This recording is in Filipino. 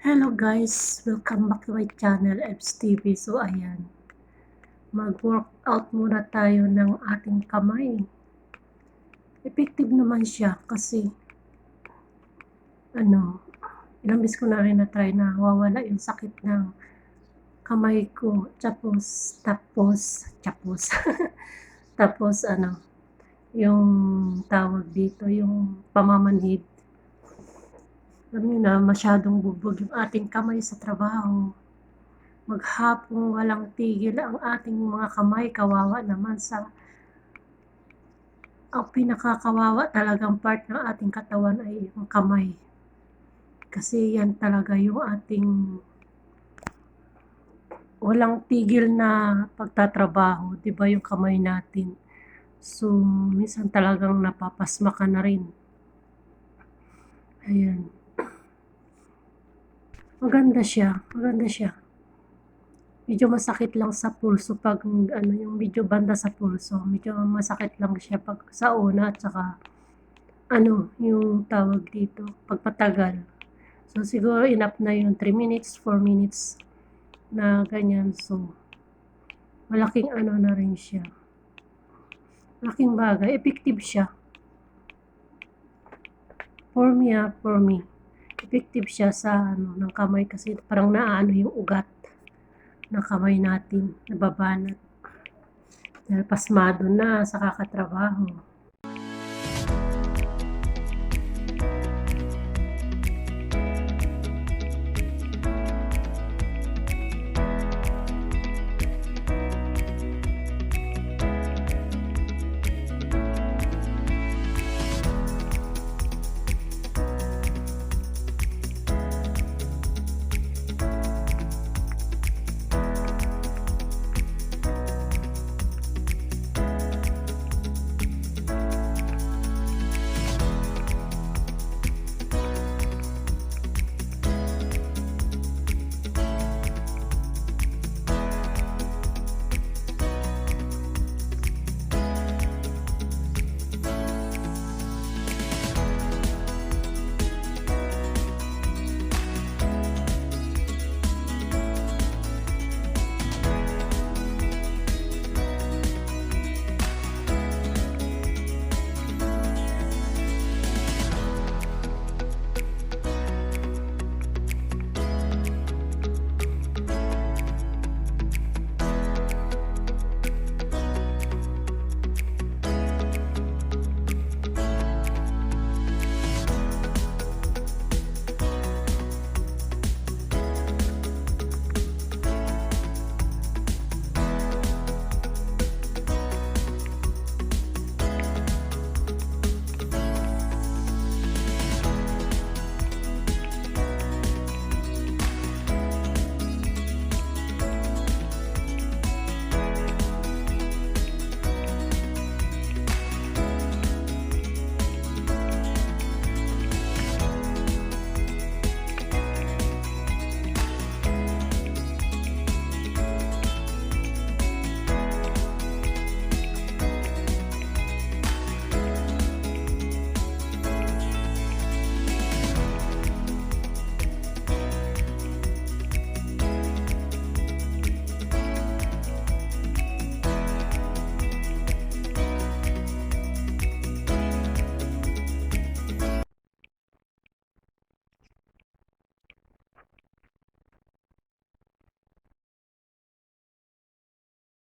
Hello guys! Welcome back to my channel, Ebs TV. So ayan, mag-workout muna tayo ng ating kamay. Effective naman siya kasi ilang beses ko na rin na-try na wawala yung sakit ng kamay ko. Tapos yung tawag dito, yung pamamanhid. Alam niyo na, masyadong bubog yung ating kamay sa trabaho. Maghapong walang tigil ang ating mga kamay, kawawa naman ang pinakakawawa talagang part ng ating katawan ay yung kamay. Kasi yan talaga yung ating walang tigil na pagtatrabaho, 'di ba, yung kamay natin. So, minsan talagang napapasma ka na rin. Ayan. Maganda siya. Medyo masakit lang sa pulso pag yung medyo banda sa pulso, medyo masakit lang siya pag sa una at saka yung tawag dito, pagpatagal. So siguro enough na yung 3 minutes, 4 minutes na ganyan. So malaking na rin siya. Malaking bagay, effective siya. For me, effective siya sa ng kamay kasi parang naano yung ugat ng kamay natin, nababanat. Dahil pasmado na sa kakatrabaho.